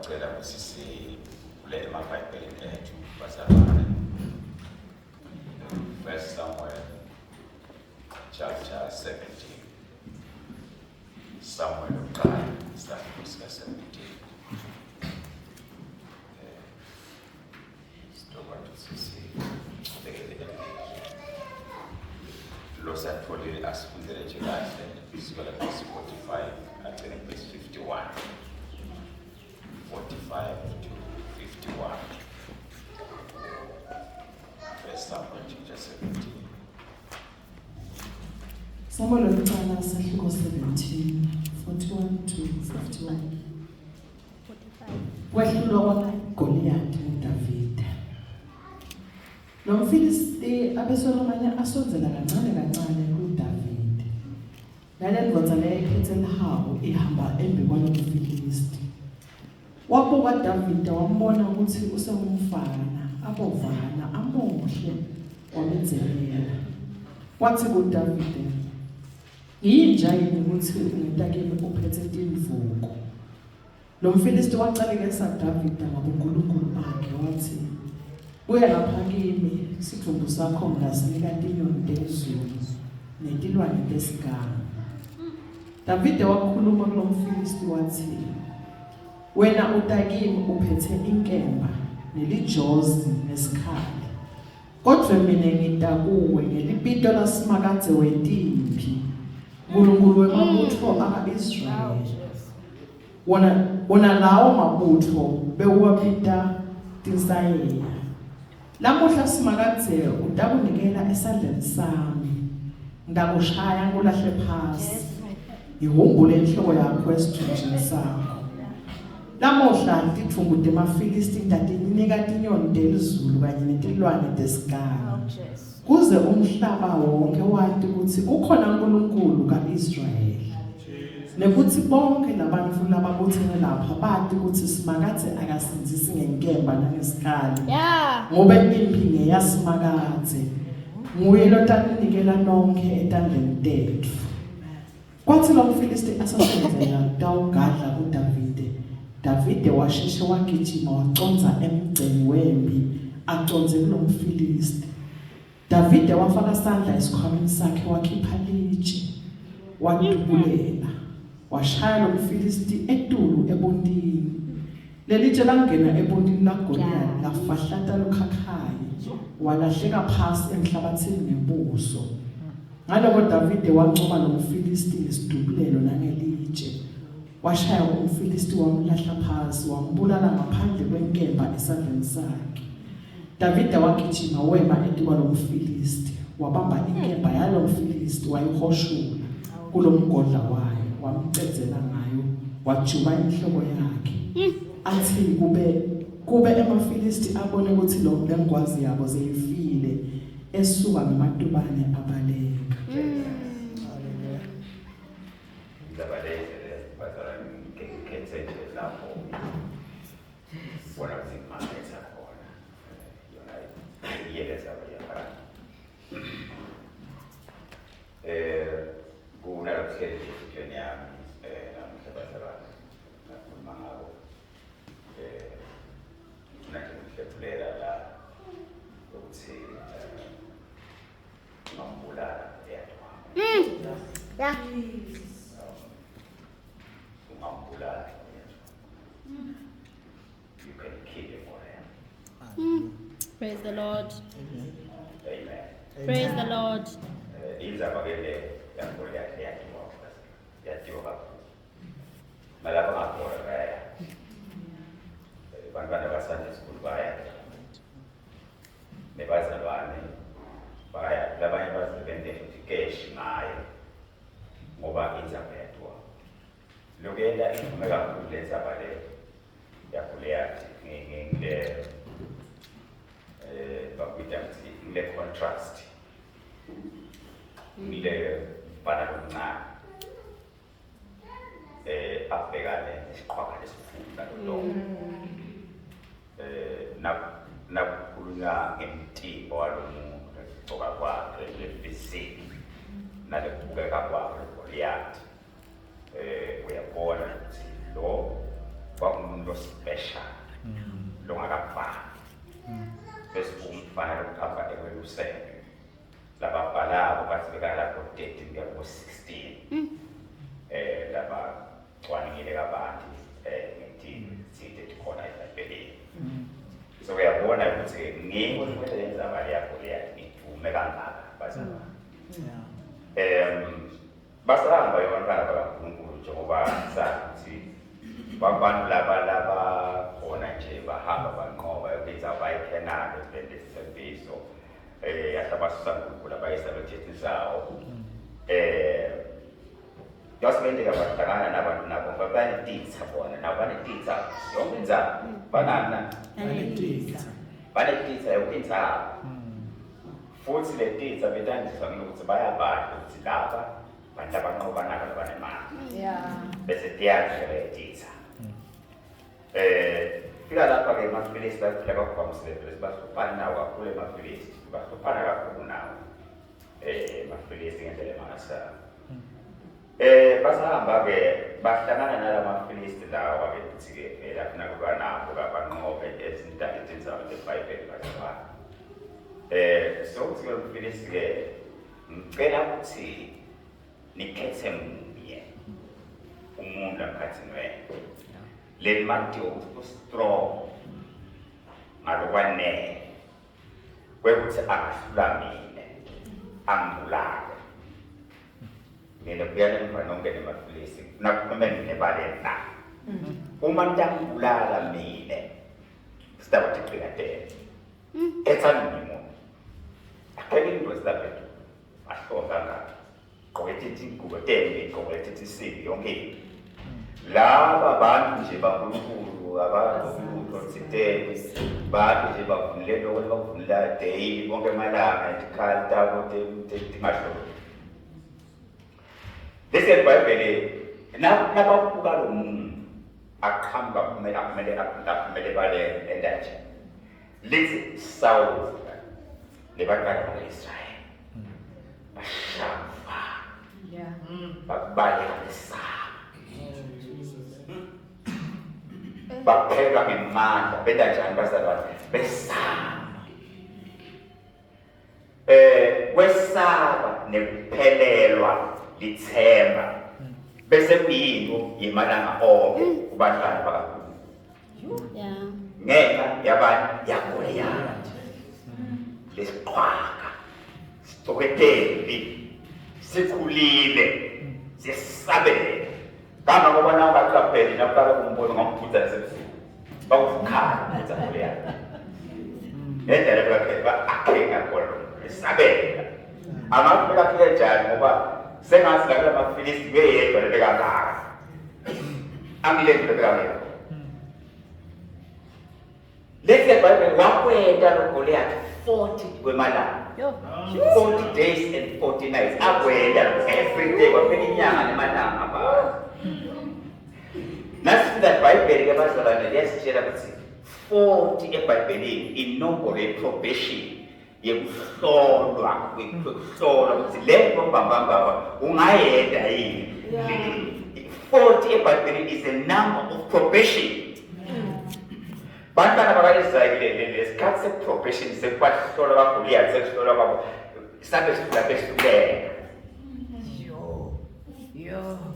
bacela ukuthi kulele amabhayibheli ethu bazalwane. First Samuel chapter 17. Samuel uqala isahluko sika 17. Los atfolile asifundele nje kahle isibala verse 45 agcine verse 51. 45 to 51. First Samuel chapter 17. Samuel uqala isahluko 17 41 to 51. 45. Kwehlulwa Goliath uDavid. Lo Mfilisti abeSolomon asonzela kancane kuDavid. Nale ndvodza leyo iphethe ihawu ihamba embi kwalo Mfilisti. Wabuka David wambona ukuthi usengumfana, abovana, amuhle, wamenzelela. Wathi kuDavid, "Yinja yini ukuthi ungitakeni uphethe timvuko?" Lo Mfilisti wacalekisa David ngobuNkulunkulu bakhe wathi, "Buya lapha kimi, isithumbu sakho ngasinika inyoni ezulu netilwane lesigaba." David wakhuluma kulo Mfilisti wathi, "Wena utakimi uphethe inkemba nelijozi nesikhali. Kodwa mina ngita kuwe ngelipito lasimakadze wetimpi, uNkulunkulu wemabutho aka-Israyeli. Wona lawo mabutho bewapita tinsayela. Lamuhla simakadze utakunikela esandleni sami, ndakushaya ngulahle phasi, ihumbule inhloko yakho esithunjini sakho. Lamuhla tithumbu temafilisti ndatinika tinyoni telizulu kanye netilwane tesigaba, kuze umhlaba wonke wathi ukuthi ukhona uNkulunkulu ka-Israyeli. Nekuthi bonke labantu lababuthene lapha bathi ukuthi simakadze akasinzisi ngenkemba nangesikhali, ngoba impi ngeyasimakadze, nguye lotaninikela nonke etandleni tethu." Kwathi lo Mfilisti asasenzela tawugadla kuDavide, Davide washeshe wagijima waconza emgceni wempi aconze kulo Mfilisti. Davide wafaka isandla esikhwameni sakhe wakhipha litshe, wadubulela, washaya lo Mfilisti etulu ebondini. Lelitshe langena ebondini laGoliath lafahlata lokhakhayi, walahleka phasi emhlabathini ngebuso. Ngaloko Davide wancoma lo Mfilisti ngesidubulelo nangelitshe. Washaya umFilisti wamlahla phasi, wambulala ngaphandle kwenkemba esandleni sakhe. Davide wagijima wema eduba lo Mfilisti, wabamba inkemba yalo Mfilisti wayihoshula kulo mgodla wayo, wamcedzela ngayo, wajuba inhloko yakhe. Athi kube emafilisti abone ukuthi lo ngengwazi yabo zeyifile, esuka ngamatubane abaleka. You can kill him for him. Praise the Lord. Amen. Praise the Lord. Contrast. Ngile bana lomncane abhekane nesiqhwaga lesifunda lo nakukhulunywa ngemtimba walomuntu egcoka kwakhe lefisiki nalekubukeka kwakhe Goliath uyabona ukuthi lo kwakumuntu umuntu ospecial longakafani bese umfana lokuhamba ekweluseke lababhalabo bathi bekalapho 13 kuya ku-16 laba cwaningile kabanti ngethile khona eBhayibhelini so uyabona ukuthi ngeke ukwenza imali yakho leya ithume kangaka bazama basahamba yona kaNkulunkulu njengoba sathi babantu laba khona nje bahamba banqoba yokuthi abayikhenana bendesembiso yasabasusa uNkulunkulu abayisabethini zawo yasibendeka bahlangana nabantu nabo banetitha bona nabanetitha yonke inzalo banana banetitha yokuthi futhi le titha betandiswa ngokuthi bayabala ukuthi laba bantu abanqoba nabo banemali bese tiyadlala titha fika lapha ke amafilisi baphila kakhulu basufana nawo kakhulu amafilisi basufana kakhulu nawo amafilisi ngendlela emangasaba basahamba ke bahlangana nalamafilisi lawa ke ukuthi ke phela funa kuba nabo abanqobe ezintatini zabo zeBhayibheli bazibala so ukuthi ke umfilisi ke ngicela ukuthi nikhethe munye umuntu akhathini wena le mati strong ngalokwanele kwekuthi akahlulamile angibulale mina kuyana emva nongena emafilisi nakuphumeni nebaleni na uma ngiyangibulala mina sidaba ukuthi qinatele ethanda umuntu akekho into esitaphethu ahlonga ngayo qokethi ingubo tembe qokethi isiphi yonke into laba bantu nje baNkulunkulu abantu sitele bantu nje bavunule lokho bavunula daily bonke amalanga etikhalta ukuthi timahlo lesi eBhayibheli nababuka lo muntu aqhamba kumele bale endaje lithi Saul lebakala baIsrael bashamba babale isaba bapheka ngemandla bendanjani bazalwane besaba kwesaba nekuphelelwa lithemba bese kuyinto yemalanga onke kubantwana bakaNkulunkulu ngenxa yabantu yaGoliath lesiqhwaga sitoketeli sikhulile sisabele kama ngoba nawo baqapheli nabaqala umbona ngomphutha lasebusuku bakufukhala ukuthi Goliath ngendlela bakhe akhenga khona isabela abantu bafika njani ngoba sengazi la mafilisi beyedwa lebekangaka angilento lebekangaka lesi eBhayibheli wakwenda lo Goliath 40 kwemalanga 40 days and 40 nights akwenda every day kwaphela inyanga nemalanga abantu nasifunda eBhayibheli ke bazalwane liyasitshela ukuthi 40 eBhayibhelini inombolo yeprobation yekuhlolwa ukuthi le nto mbambamba ungayenda yini 40 eBhayibhelini is a number of probation bantwana bakaIsrayeli lesikhathi seprobation sekubahlola kaGoliath sekuhlola kwabo sabe sifuna behluleka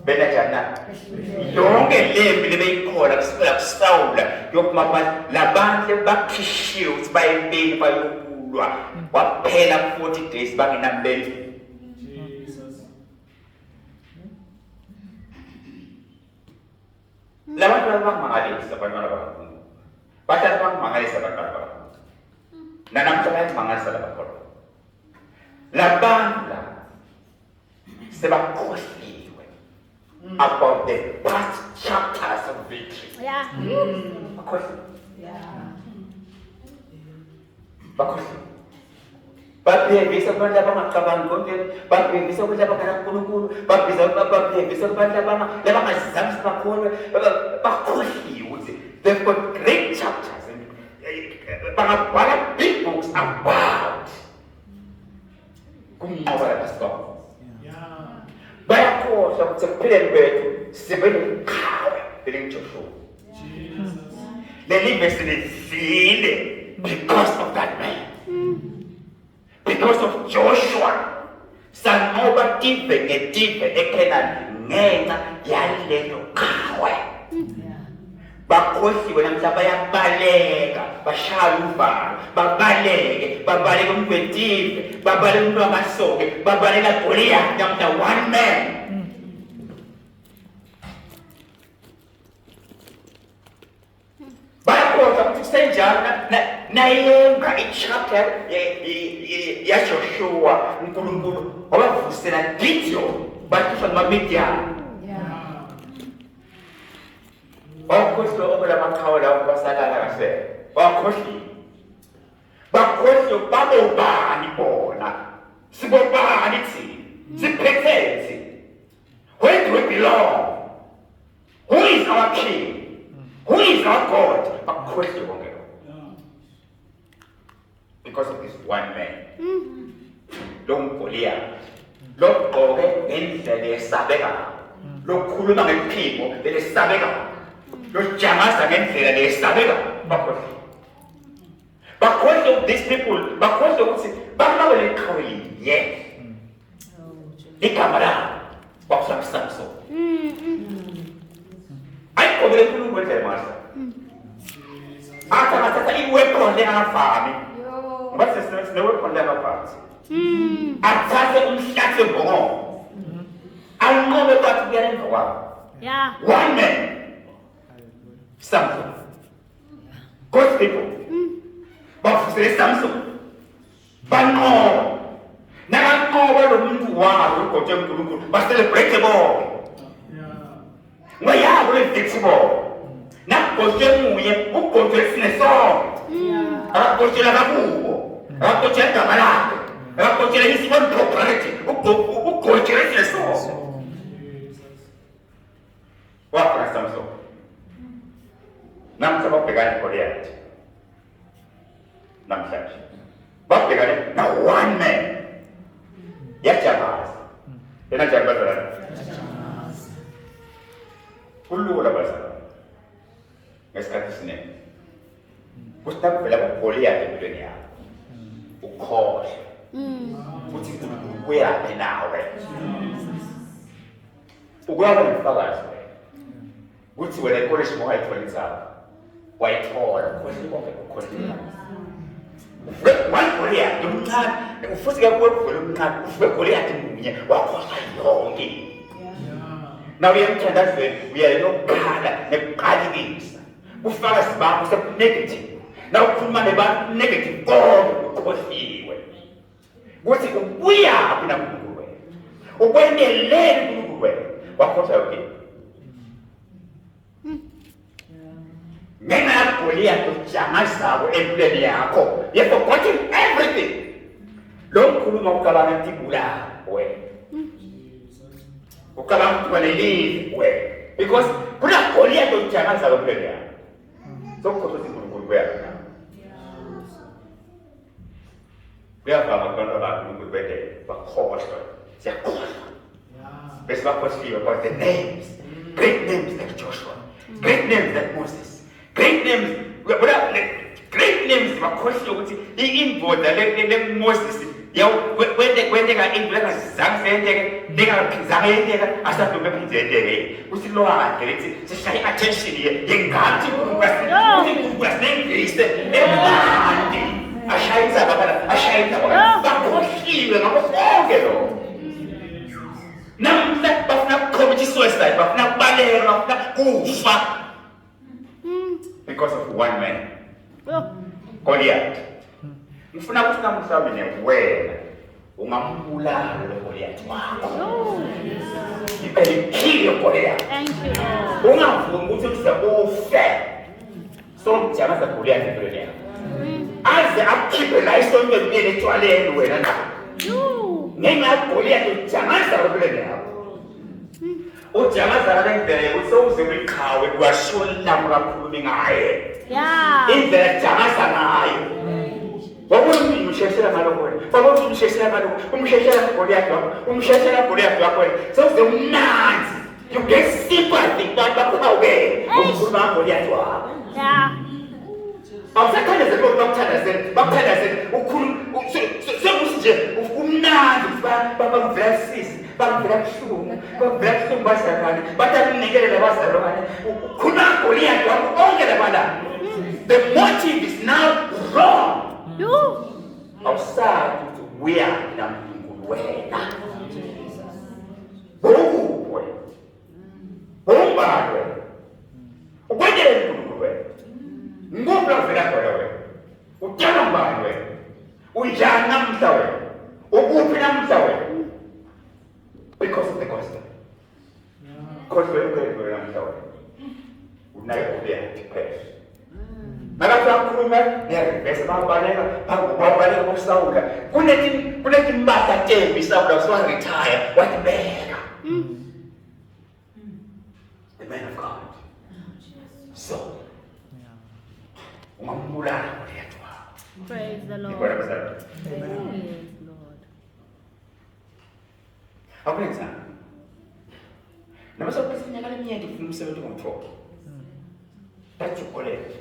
bena jana yonke lembi lebeyikhona kusifela kusawula yokuma labantu bakhishiwe ukuthi bayempeni bayokulwa waphela 40 days bangenambeli labantu abangamangalisa abantwana bakaNkulunkulu bathatha abangamangalisa abantwana bakaNkulunkulu nanamhlanje bayamangalisa labakhona labantu sebakhohliwe about the past chapters of victory. Bakhohliwe babhekisa abantu abangacabangi konke babhekisa ukuthi abakaNkulunkulu babhekisa abantu abangazizamisi bakholwe bakhohliwe ukuthi they've got great chapters and bangabhala big books about kumnqoba labaStop bayakhohlwa ukuthi ekuphileni kwethu sibe neqhawe elinguJoshua because of that man. Because of Joshua. Sanoba tive ekenan ngenxa yalelo qhawe. Bakhohliwe namhla bayabaleka, bashaya uvalo, babaleke umgwetive, babaleka umuntu wamasoke, babaleka Goliath namhla one man. Bayakhohlwa ukuthi kusenjalo nayenga ichapter yaJoshua uNkulunkulu wabavusela Gideon bathuswa ngamaMidiani. Bakhohlwa okwela maqhawe lawo basalala kahle. Bakhohlwa babobani bona. Sibobani thina. Siphethe. Where do we belong? Who is our king? Who is our God? Bakhohlwa bonke. Because of this one man. Lo Goliath. Lo gqoke ngendlela yesabekayo. Lo khuluma ngephimbo lesabekayo. Lojamasa ngendlela lesabeka bakhohlwa. Bakhohlwa these people, bakhohlwa ukuthi banawe leqhawe yes. Igama labo bakusaba Samson. Ayikobele uNkulunkulu nje masa. Athatha iweapon lengafani. Ngoba sineweapon lengafani. Athathe umhlathi bongo. Anqobe kwathi kuyalenza kwabo. Yeah. One man. Samson. God's people. Bafusele Samson. Banqoba. Nakanqoba lo muntu wabo uGoje uNkulunkulu. Ba-celebrate bonke. Ngoyabo le-victable. Nakugoje munye, uGoje sinesonke. Akagojela kabuko. Akagojela igama lakhe. Akagojela isibon property. UGoje sinesonke. Wafuna Samson. Namhla babhekane Goliath. Namhlanje babhekane na one man. Yajamaza. Yena jamaza. Kulula bazalwane. Ngesikhathi sinene. Kusithabela kuGoliath empilweni yakho. Ukhohle. Uthi uyaphi nawe. Ukuyaba ngifakazi. Uthi wena ikolesi moyayithola inzalo. Wayithola ukhohle. One Goliath umncane, ufuthi ke kuwekuvela umncane, ufuke Goliath munye wakhohlwa yonke. Now uyamthandazela, uyayokukhala nekuqalekisa. Ufaka sibambo seku-negative. Now ukhuluma nebantu negative konke ukhohliwe. Kuthi ubuyaphi na uNkulunkulu wena. Ukwendelele uNkulunkulu wena. Wakhohlwa yonke. Ngenxa yaGoliath ujamazako empilweni yakho. You forgotten everything. Lo mkhuluma ucabanga intibula wena. Ucabanga ukuthi wena live wena. Because kuna Goliath ujamazako empilweni yakho. So ukhohlwa uNkulunkulu wena. Kuyavama abantu abaNkulunkulu bedele bakhohlwa. Siyakhohlwa. Bese bakhohliwe about the names. Great names like Joshua. Great names like Moses. Great names, great names bakhohlwa ukuthi indoda le Moses when got indlela zangenzeke ndingaphizanga yendeka asadube phizendeke uthi lo akhe lethi sishaya attention yengathi uNkulunkulu asinengise emandi ashayisa bakhohliwe ngakho konke lo namhla bafuna commit suicide bafuna kubaleka bafuna kufa because of one man. Goliath. Ngifuna ukuthi namhlanje wena ungambulala lo Goliath wakho. You kill your Goliath. Thank you. Ungavumi ukuthi uzakufe. So mjamaza Goliath empilweni yakho. Aze akukhiphe la isonto libuyele etshwaleni wena na. Ngenxa Goliath ujamaza empilweni yakho. Ujamaza ngendlela ukuthi uziqhawe kwashona kakhulu ngaye. Yeah. Indlela jamaza ngayo. Wabona umsheshela ngaloko wena. Wabona umsheshela ngaloko. Umsheshela Goliath wakho. Umsheshela Goliath wakho wena. So umnanzi. You get sympathy bakho wena. Ukhuluma Goliath wakho. Yeah. awusathandazeli bakuthandazeli ukhulu sekuthi nje umnandi bamvela sisi bamvela buhlungu bazalwane batakunikele labazalwane ukhuluma Goliath wakho onke labalala. The motive is now wrong. Awusazi ukuthi uyaphi na uNkulunkulu wena. Bongupwe bombadwe ukwendele uNkulunkulu wena. Nguphi uvela khona wena? Utyala mbani wena? Unjani namhla wena? Ukuphi namhla wena? Because of the gospel. Because we're namhla wena. Unayo Goliath phela. Nakakhuluma niyarivesa babaleka kusawula kunethi mbasa tembi sawula so retire watibeka. The man of God. So ungambulala Goliath wakho. Praise the Lord. Praise Lord. Akulenza. Noma sokusinyaka leminyaka ifuna umsebenzi ngomthoko. That's your Goliath.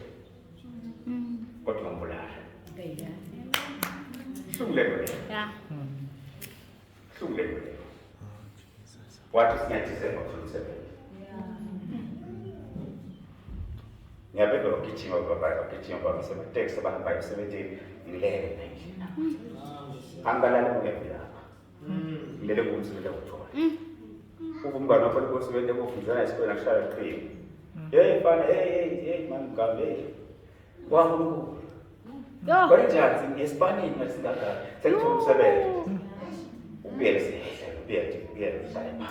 Kodwa ngambulala. Hlulekwe. Yeah. Hlulekwe. Wathi sinyathise ngokusebenza. Ngiyabeka ukugijima baba sebetext abahamba emsebenzini ngilele nje. Angalala ngiyavela. Ngilele kumsebenza ukuthola. Ubungana wakho kusebenza kufundana esikoleni akuhlala cream. Hey fana hey man gambe. Wakhulu. Kodwa nje ngespanini masingaka sekuthola umsebenzi. Ubuyele ubuyele phansi.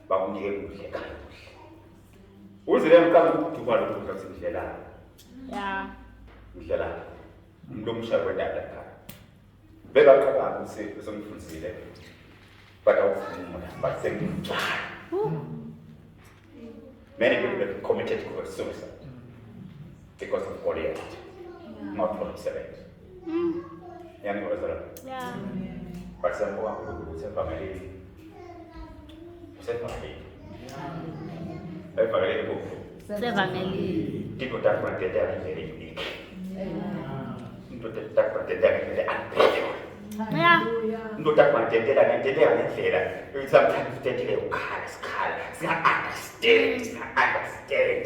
Bakunike kuhle kahle. Uzile mkama ukudubala ukudla kusindlela. Yeah. Indlela. Umuntu omsha kwendaba ekhaya. Beka qhaqha usengifundisile. But awufuna but sengijala. Many people have committed suicide because of Goliath, not for themselves. Yani ngozala. Yeah. But some wa ukuthi family. Family. Family book. Family. People that want to die very unique. People that want to die very unpredictable. Yeah. People that want to die ngendlela. Sometimes they tell you skhala. Understand.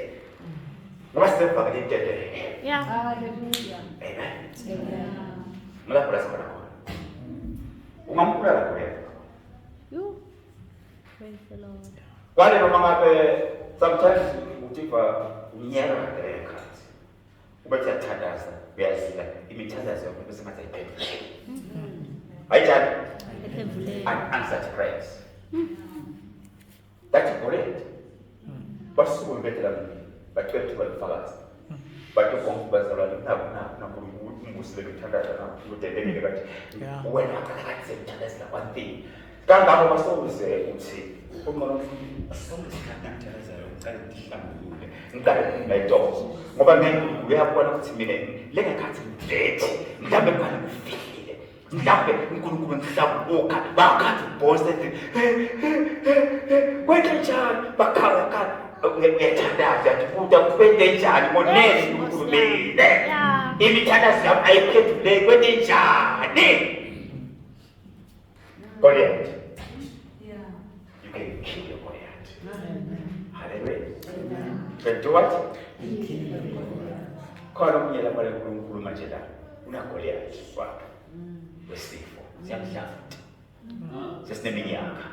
What's the family today? Yeah. Hallelujah. Amen. Mula pula sekolah. Ungampula lah kuliah. You. Praise the Lord. Wale memang apa? Sometimes utipa unyera terdekat. Ubaca cadasa biasa. Ini cadasa yang bersama saya pun. Aisyah. Unanswered prayers. That's correct. Basi umbetela batwetu balifakaza. Batho konke bazalwane na ngusile bethandana na udelele bathi wena akakathi uthandazela one thing. Kangabo basokuze uthi uqono asonke sikhathandazela uqale ukuhlangulule. Ngicela ngayidose. Ngoba uyabona ukuthi mina lengakhathi ngidethe mhlambe ngani kufikile. Mhlambe uNkulunkulu ngihlabuka bakhathi boss ethi wena njani bakhala uyathandaza umuntu ukwende njani monene ukhulumile imithandazo yami ayiphendule kwende njani Goliath. You can kill your Goliath. Hallelujah. Can do what? Khona umnyela pale uNkulunkulu manje la una Goliath wakhe wesifo siyamhlafuna sesineminyaka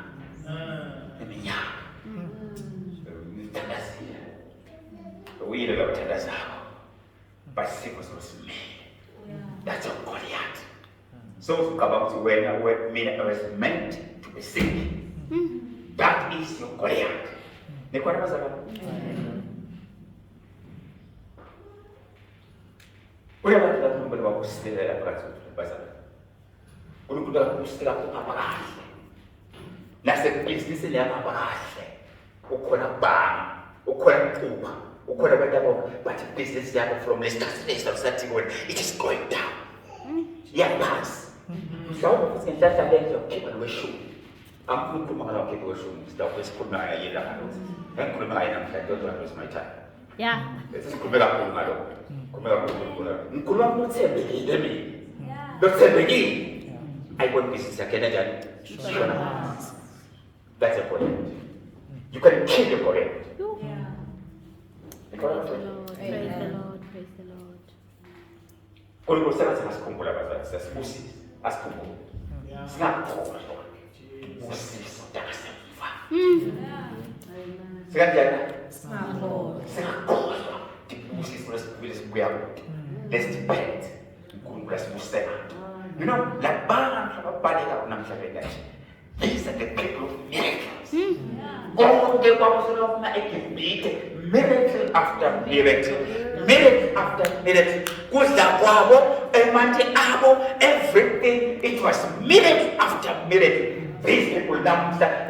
tandazile uyile la uthandazako basifo sosimile. That's a Goliath. So ukaba ukuthi wena mina I was meant to be sick. That is your Goliath. Nikona bazalwane. Uyabantu abantu bakusitela phakathi bazalwane. UNkulunkulu akusitela kuphakahle. Nasebhizinisini yakho kahle. Ukhona banga, ukhona kuba, ukhona abantu but business yakho from this to this starting when it is going down. Pass. Mhlawumbe futhi ngihlahla lento yokukhipha kweshumi. Angifuni ukukhuluma ngalo ukhipha kweshumi, sidawube sikhuluma ngayo la ngalo. Ngikhuluma ngayo namhlanje kodwa it's my time. Yeah. Sikhuluma kakhulu ngalo. I want business again. That's a Goliath. You can kill your Goliath. Praise the Lord. Praise the Lord. Praise the Lord. Kalau saya masih kumpul apa saja, saya musik, kumpul. Sangat kumpul. Musik sudah semua. Sekarang jangan. Sangat kumpul. Di musik sudah semua. Let's debate. Kumpul musik. You know, lapangan apa pada kau nak cakap? These are the people of miracles. All the ones who have executed miracle after miracle, miracle after miracle. Everything, it was miracle after miracle. These people now say,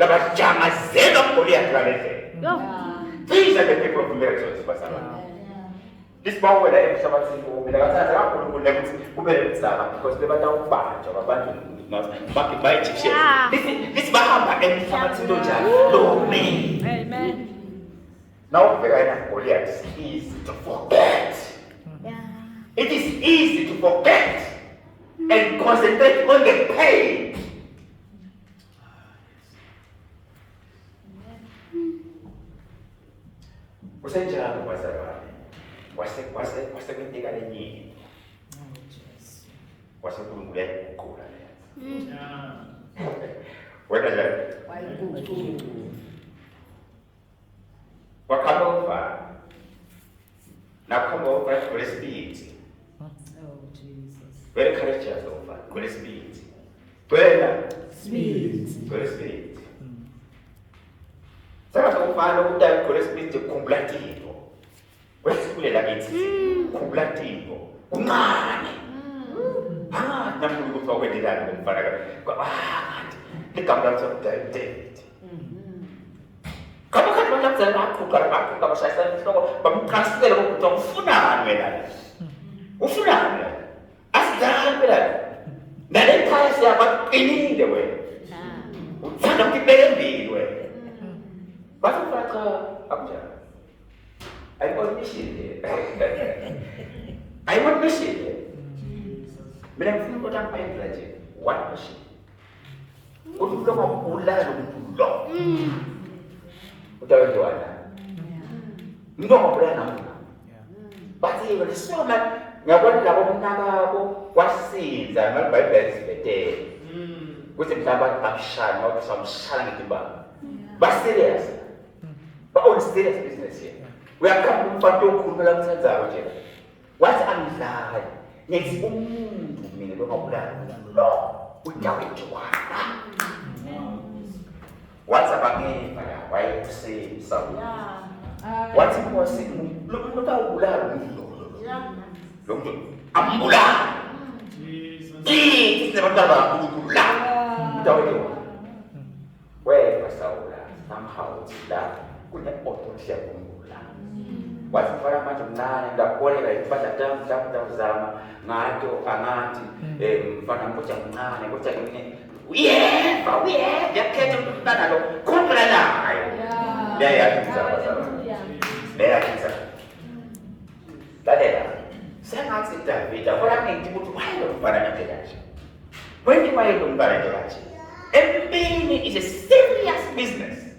these are the people of miracles. This power that is something because they were down bad or abandoned. Back by Egyptian. This Bahama and Amen. Now, Goliath is easy to forget. It is easy to forget and concentrate on the pain. Você já não vai saber. Você ketika ini. Você belum mulai kurang. What is that? What come over? Now come over for the speed. Oh, Jesus. Very courageous over. For the speed. Where? Speed. For the speed. Saya tahu mana udah for the speed kumulativo. Where's kule lagi kumulativo? Kumani. Namun itu kau tidak memperhatikan. Di kamar saya David. Kamu kan macam saya aku kalau saya transfer untuk funan medan. Funan. Asal medan. Dari kaya siapa ini dewe. Sangat dipelih dewe. Pasal mereka apa je? I want mission. Mereka pun orang main saja. One mission. Untuk memulai untuk Betul Joanna. Nggak boleh nama. Pasti bersama ngapain aku wasi zaman baik sebete. Kita dapat action, mau sama saling tiba. Serious. But serious business here. We are coming from the kumpulan saja aja. What's anxiety? Next ini tu ngobrol. No, udah Joanna. What's about me? Why to say so? What's important? Lu tahu bulan lu ambulan. Kita berkata bulan. Tahu itu? Where masalah? Somehow tidak punya potensi bulan. What's para macam nana dah boleh lagi pada jam zaman ngaco kanati pada macam nana macam ini. Dia kena tuntutan lalu kumpulan dia yakin sama-sama. Dia yakin sama. Tadi saya ngasih David, orang yang disebut wayang pada negara. When you wayang pada negara, everything is a serious business.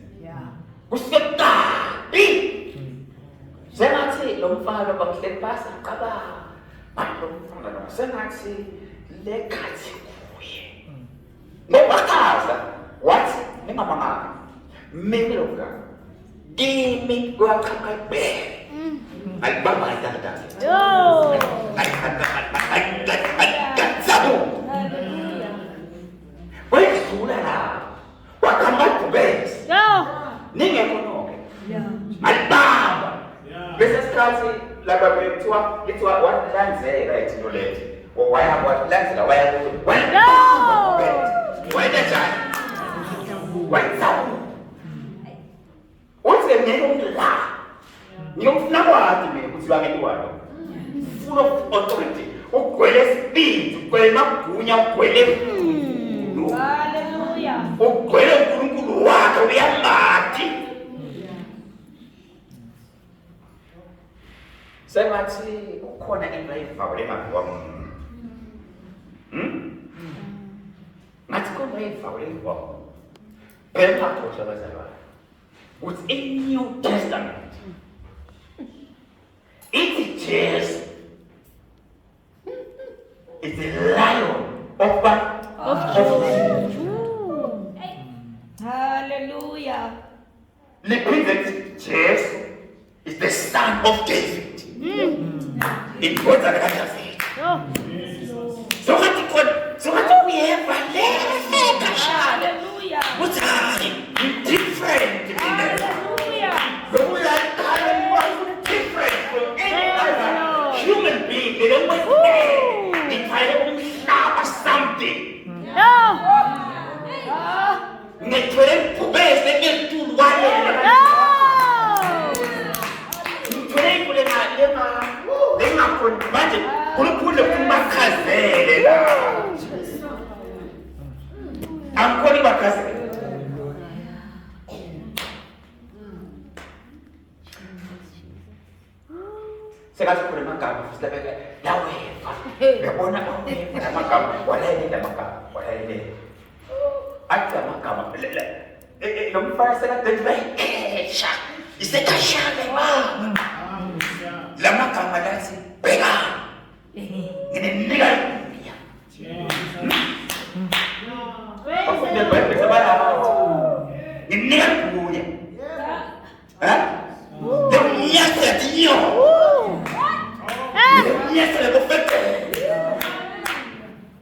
Gusto tapi saya ngasih lomba kita pasang kabar. Saya ngasih lekasi. May makasa, what? May mga mimilo ka. Di mi gua kakay be. Ay ba makita. Yo! Ay sabu. Wait, sula na. Wa kamat bes. Yo! Ninge kono. Ay ba. Business kasi laga tua what lands right to let. Why have what lands la why? Why that time? Why so? What's the name of the law? You know what I mean? What's wrong with you? Full of authority. O kwele speed, kwele mapunya, kwele. Hallelujah. O kwele kurungulu wako ya mati. Sengathi ukhona into ayivayo lengaziwa ngathi khona ayivayo lengaziwa phela ngakhohlwa abazalwane ukuthi in New Testament it's Jesus is the lion of Hallelujah. Jesus is the son of David. In what I say. So what we have Hallelujah. what's different. Hallelujah. Different from any other human being. They don't want to if I don't stop something. I'm calling my cousin. Sekarang aku nak makan, sudah betul. Dah weva. Berapa nak makan? Walai ni dah makan. Walai ni. Ada makan. Yang first nak terbaik. Syak. Isteri kasar memang. Lama makan makan si pegang. Ini niat. Aku dah baik sebarang. Ini niat punya. Hah? Dia niat dia. Yes, le profeta.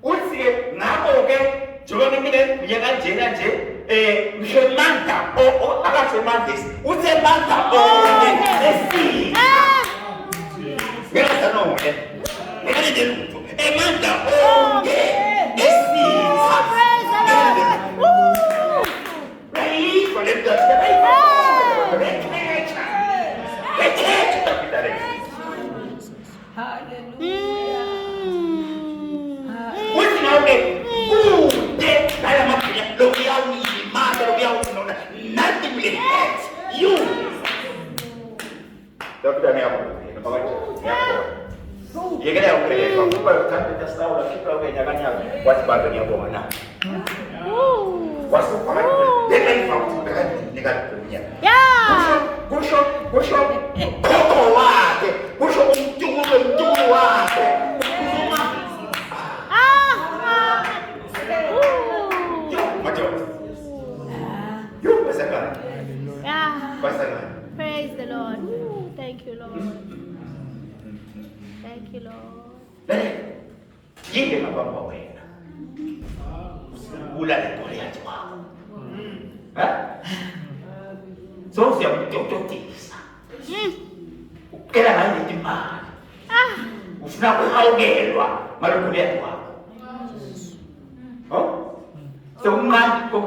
Usi ngako ke joga ngine kuyenga jena je mshemanta o akasemantis. Usi manta o esi. Ngena sana o ngene de luto. Manta o esi. Rai kwa le da rai. Hallelujah. What's now okay? I am up here. Look out, me, mother, look out, nothing will hurt you. Tapi dah ni apa? Nampak ni apa? Dia kena apa? Kalau kita kan kita tahu lah kita orang jangan yang buat sebagainya ni apa mana? Wasu apa? Dia kan faham dengan dengan punya. Ya. Busuk. Kau wah, busuk untung wah. Praise the Lord. Thank you, Lord. Thank you, Lord. Yeye mabamba wena. Ulale Goliath wako. So siya mtototisa. Ukela ngani timali. Ufuna kuhawukelwa Goliath wako. So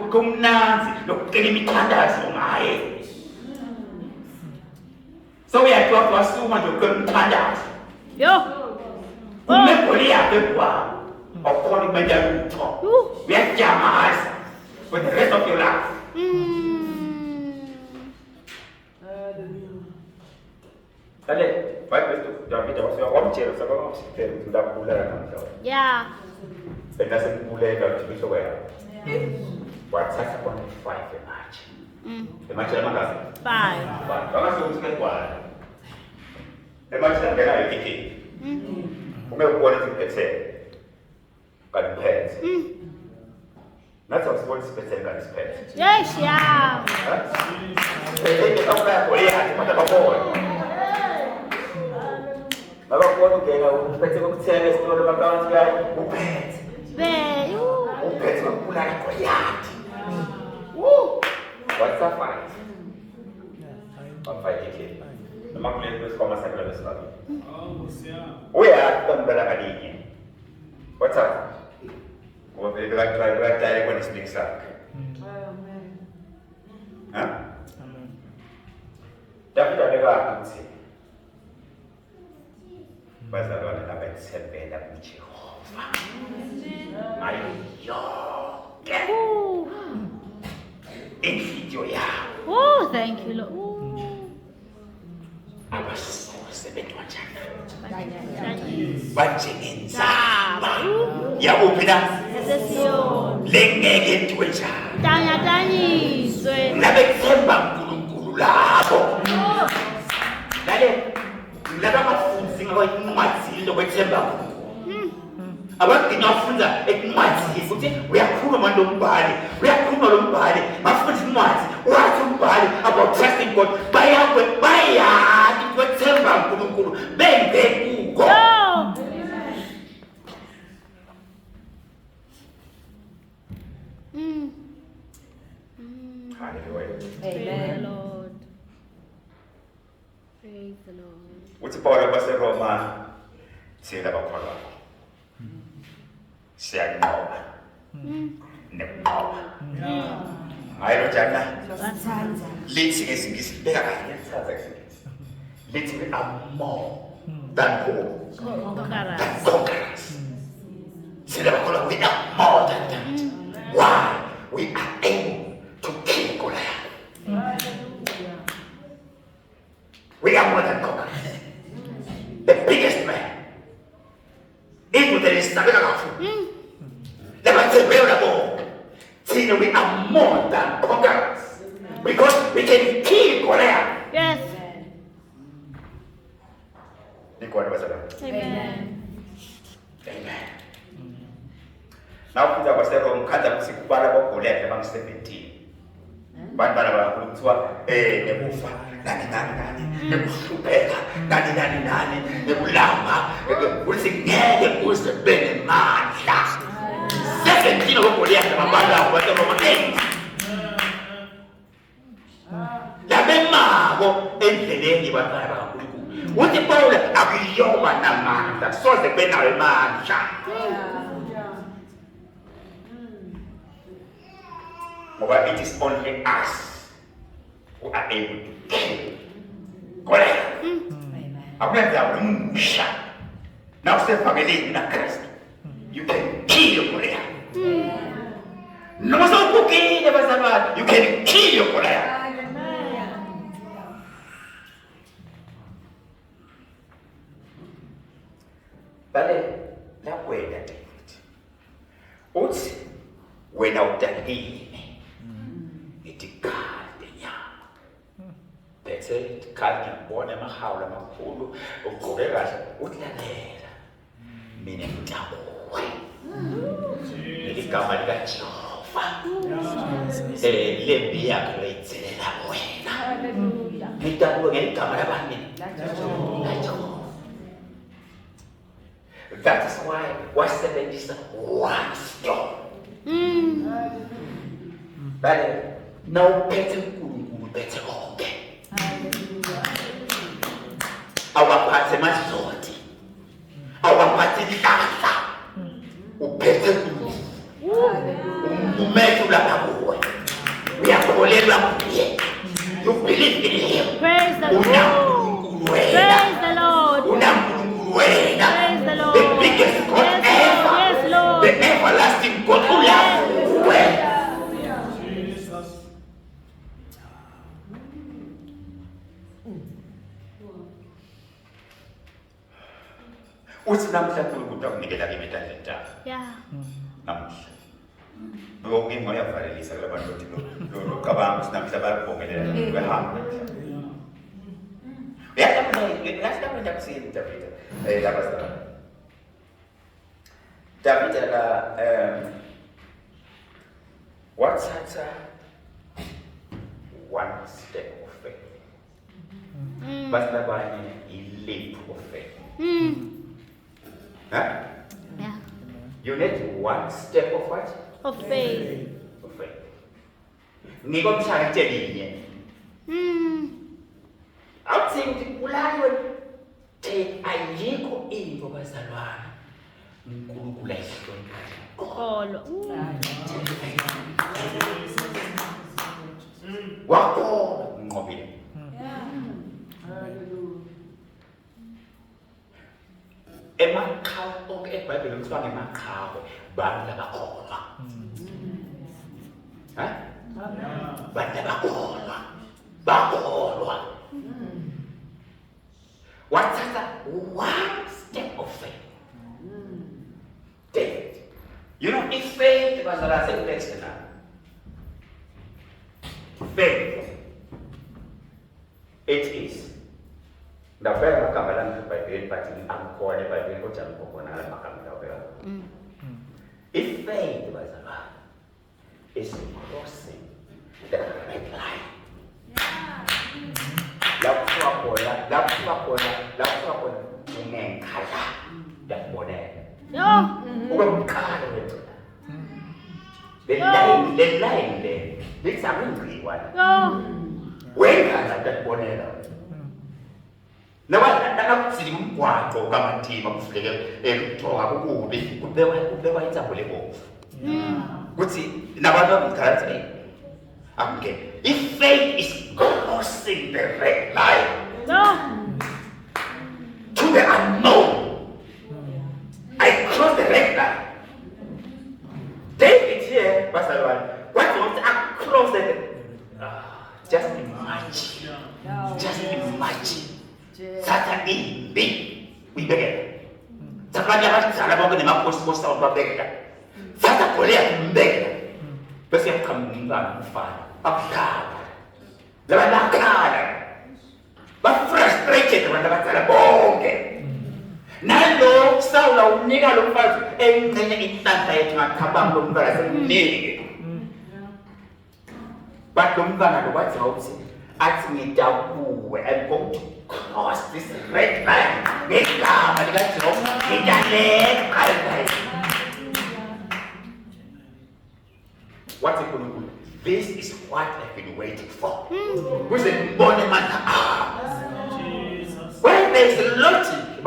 kumnanzi lokukela imithandazo ngaye. So uyathiwa kwasuma nje kwemthandazo. Yo. Goliath wako. Awukhona ukwenza lutho. Uyajamaza for the rest of your life. Kale, Bible tu David awasema wamchero sababu msikiteni ndakula na Yeah. Penda sekule ndio tibisho wewe. Wataka kwa 5 match. Match ya mangapi? 5. Kama sio msikiteni kwa. Match ya ngana yiki. Umekuwa ni tikete. Kan pet. That's how sports special kan pet. Yes, yeah. Ini kau nak boleh hati mata bawa. Baba kuona kena upete kutsele sio baba wangu upete. Be. Upete kula na Goliath. What's up fight? What fight yake? Nama kule ndio kama sakla besa. Wewe tambala kadini. What's up? Wewe ndio try kwa nisbing sak. David alikuwa akiti. Bazalwane nabetsembela kuJehova. Mayo yonke. Inhliziyo yakho. Thank you, Lord. Abasose basebenzi kanjani Banjani. banjengendzaba yakuphi na Esesiyoni. lengeke entiwe njani Tanyatanyiswe. ngabe kuthemba uNkulunkulu lapho lale labangafundisi ngakwayincwadzini lokwethemba uNkulunkulu abagcina bafunda ekuncwadzini ukuthi uyakhuluma lombhali bafunda incwadzi wathi umbhali about trusting God bayazi kwethemba uNkulunkulu bengekuko Hallelujah. Praise the Lord. Praise the Lord. Uthi Paul baseRoma thina bakholwa siyanqoba nekunqoba hayi njana lithi ngesingisi beka kahle ngiyathatha ngesingisi lithi we are more than conquerors thina bakholwa we are more than that why we are able to kill Goliath. We are more than conquerors. The biggest man. Even there is something else. We are more than conquerors. Because we can kill Goliath. Yes. Amen. Amen. Now, kuza kwasero mkanda kusikubala kwa Goliath among 17. Bantwana bakuthiwa nekufa nani nekuhlupheka nani nekulamba ukuthi ngeke uze benemandla 17 oGoliath amabala waseRoma 8 labemako endleleni bantwana bakaNkulunkulu uthi Paul akuyoma namandla soze benayo amandla it is only us who are able to kill Goliath. Now step family in Christ. You can kill Goliath. No matter you can kill Goliath. But now wait a minute. What's when out that itikade nyama bese itikade ngibona amahawula amakhulu ugqoke kahle utlalela mina ngitabuwe igama likaJehova lembi yakhe leyitselela wena ngitabuwe ngegama labani that is why wasebenzisa one stone but now uphethe uNkulunkulu uphethe konke awaphathe masizoti awaphathe ihlahla uphethe umuntu lapha kuwe uyakholelwa kuye you believe in him Praise the Lord. Praise the Lord. Praise the Lord. The biggest God ever. Yes, Lord. The everlasting God who loves you well. Uthi namhla uNkulunkulu akunikela kimi italenta. Yeah. Namhla. Ngoba ngiyavalela labantu ukuthi lo cabanga ukuthi namhla bayabongelela behamba. Uyaqamba kusini David. David wathatha one step of faith. But nabanye a leap of faith. Huh? Yeah. You need one step of what? Of faith. Of faith. Ngiko mshayitelinye. Awuthi ukuthi kulayo ayikho into bazalwana. uNkulunkulu ayihlonipha. Kholo. Wakho unqobile. Emaqhawe onke eBhayibheli kuthiwa ngemaqhawe bantu labakholwa. Bantu labakholwa. Bakholwa. wathatha one step of faith. David. You know, if faith was a sentence now. Faith. It is. Ndapela makambala n'Ebhayibheli but angikholwa eBhayibheli kodwa ngikubona la makambala ndapela. If faith was a man, it's crossing the red line. Lapho khona ungenkhala yakubonela. Ukwamkhala wethu. The line there. Lisabungciwa. Wenkhala yakubonela. Nakutsili umgwaqo kaMathima kufike ekuthoka kukubi kubekwa intambo lebomvu. Kuthi nabantu abamkhala okay. If faith is crossing the red line to the unknown, I cross the red line. David here, Pastor One, what was across the just imagine. Just imagine. Sata imbi. We begin. Sata jahat sana bawa ni mampus posta orang begin. Sata Goliath begin. Pasti akan mengangkat. Apa? Lepas nak frustrated dengan cara bongke. Nalo Saul lau ni kalau pas engkanya intan saya cuma kabang lumbar sendiri. But lumbar ada buat jauh sih. Asmi jauh, I'm going to cross this red line. Kita mereka jauh, kita lek. What's it going to do? This is what I've been waiting for. Who's the monument? When there is a logic,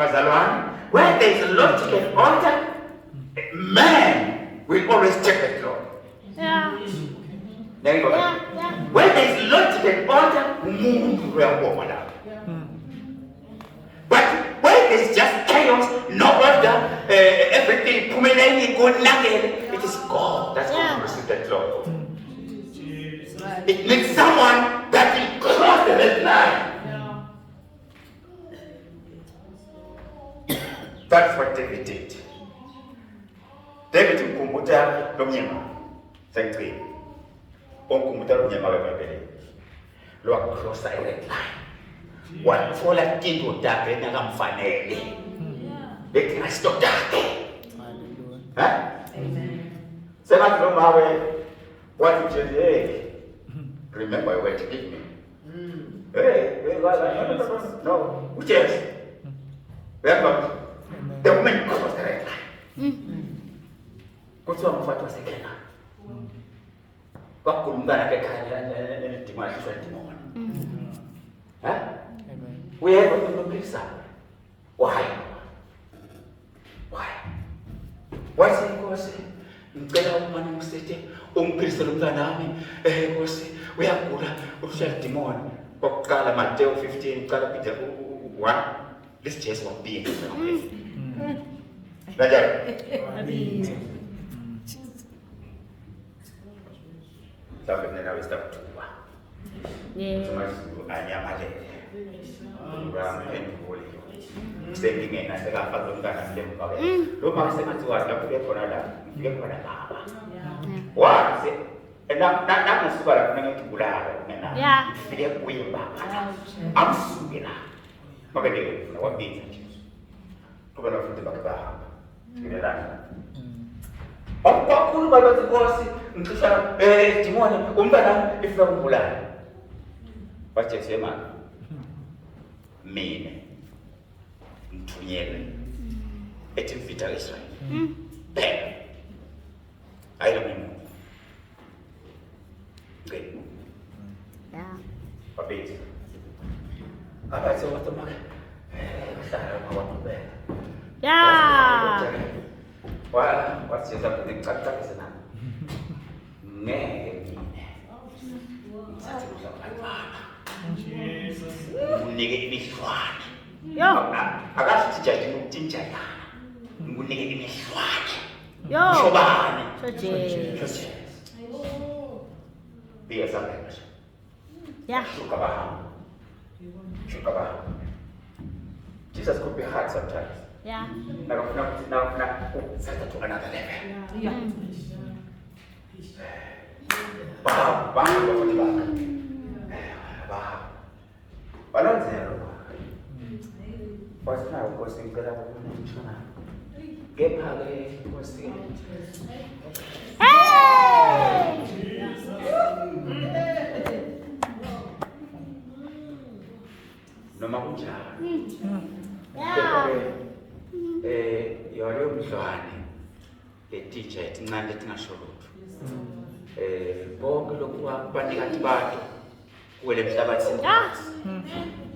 when there is a logic and order, man will always check the throne. There you go. When there is logic and order, move will walk out. But when there is just chaos, no order, everything, it is God that's going to receive the throne. It needs someone that will cross the red line. That's what David did. David mkumbuta lomnyema. Thank you. Mkumbuta lomnyema wabele. Lo cross the red line. Watfola kinto takhe nakamfanele. Bekristo takhe. Amen. Sema lo mawe what you say. Remember what you give me. No, which is? Remember, the woman crossed the red line. Kutu amfuata sekena. Wakulungana kekanya timani timoni. We have a little Why? Why is it because ngicela umama umsete umkristo lomntanami Nkosi uyagula ushaya demon kokuqala Matthew 15 qala Peter 1 this just one being Amen. Sabe nena wista kutuwa. Sema anyamale. Ngambenduli. Sengingena sekafaka lomntana mlemkawe. Lo makasema tuwa lapho khona baba. Wazi namusuka lapho ngikubulala mina. Ngifike kuye baba. Amsukela. Makade wabitha nje. Kuba nafuthi bakubahamba. Ngilana. Akukhulu babathi Nkosi ngicela dimoni umntana ifika kubulala. Bathi sema mina mthunyele ethi mfita Israel. Bheka. Ayilona. Okay. Babithi. Abathi wathoma. Bahlala kwababheka. Wasiza kunicacisa na. Ngeke mina. Sathi uzabantwana. Jesus. Unike imishwana. Akasithi jaji ukuthinjana. Ngikunike imishwana. Shobani. Shoje. Biya samena. Shuka bahamba. Jesus could be hard sometimes. Yeah. Now, set to another level. Wow, Balanzero. What's now? What's in good? Get out of here. What's in? Hey! No matter. Yeah. You're umdlwane teacher encane letingasho lutho bonke lokhu abanikazi bakhe kuwele emhlabathini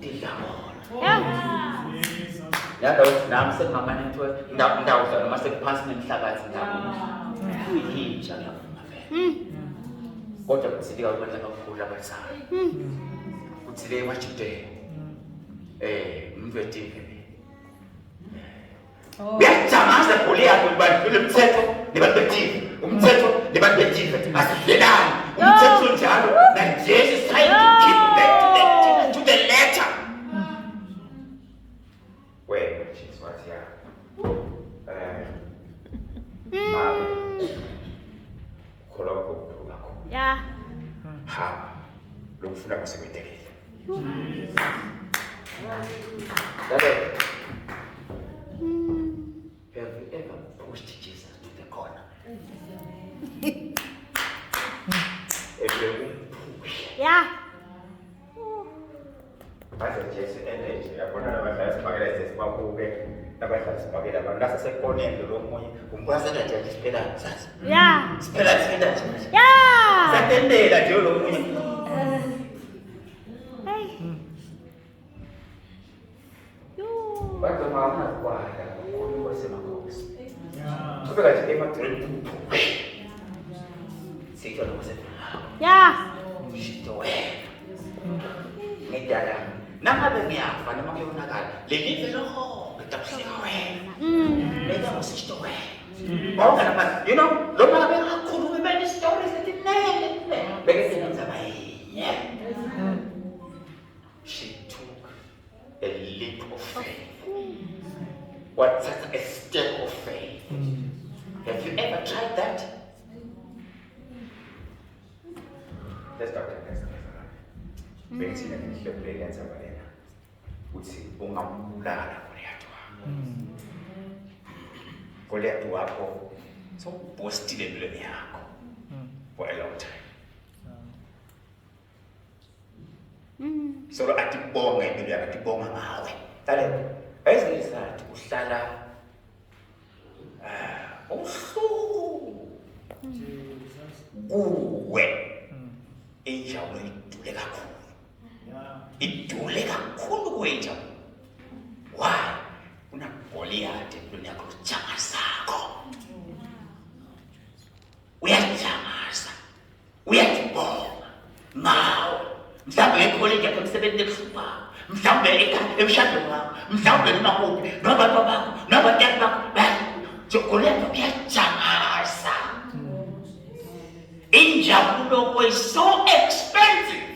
tidla bona yalokuthi nami sekungamane kuthiwe ndawudla noma sekuphansi nemhlabathi kuyintsha ngiyavuma vele kodwa kuthilika ukudla kakhulu abathanda kuthile emajudeya umuntu wetive Uyajamaza Goliath ubandlule umthetho nebabetive. Umthetho nebabetive. Asihlelani. Umthetho njalo na Jesus trying to keep back to the letter. Where Jesus was here. Koloko. Yeah. Ha. Lokufuna kusebenzelile. Dale. Have you ever pushed Jesus to the corner? Everyone push. Yeah. Pastor S.C Sifundza, yabona labadala sibhakela sesibabuke, labadala sibhakela abantu nasesekoneni lomunye, umbasela nje siphela sasa. Yeah. Siphela nje. Yeah. Satendela nje lomunye. Hey. Bathi mama kwala, kukhuluma semakosi. Kubeka nje emadrink. Sitho lokusebenza. Yeah. Shito ngedala nangabe ngiyafa noma kuyonakala lelive lonke takuhleka wena leza ngosishito wena bonke nabantu lo ngabe kakhulu bebele stories etinene beke senza bayinye. She took a leap of faith. What's a step of faith? Have you ever tried that? Let's talk about this. Benzina ngihlebule yenza balena. Uthi ungambulala Goliath wakho. Goliath wakho so postile empilweni yakho for a long time. So atibonga impilo yakho, atibonga ngawe. Dale, ezisathi uhlala uwe injabulo idule kakhulu. Idule kakhulu kwenja. Why? Una Goliath empilweni yakho ujama sakho. Uyajamasa. Uyatibonga ngawe. Mhlawumbe ekholeni yakho emsebenzini ebuhlupha. Mhlawumbe emshadweni wakho. Mhlawumbe nakuphi nabantu bakho nabatata bakho. Goliath uyajamasa. Injabulo was so expensive.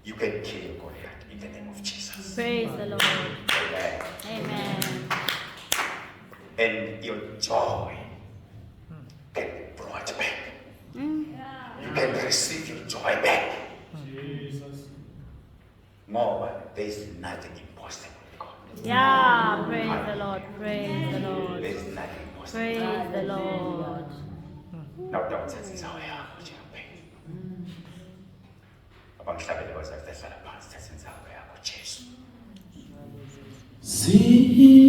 You can kill Goliath in the name of Jesus. Praise the Lord. Amen. Amen. And your joy can be brought back. You can receive your joy back. More, there is nothing impossible with God. Yeah. Praise the Lord. Praise the Lord. There is nothing impossible. Praise the Lord. Now, don't say this how I am. Abamhlabele bazahlala phansi thathenza yakho Jesu. Siya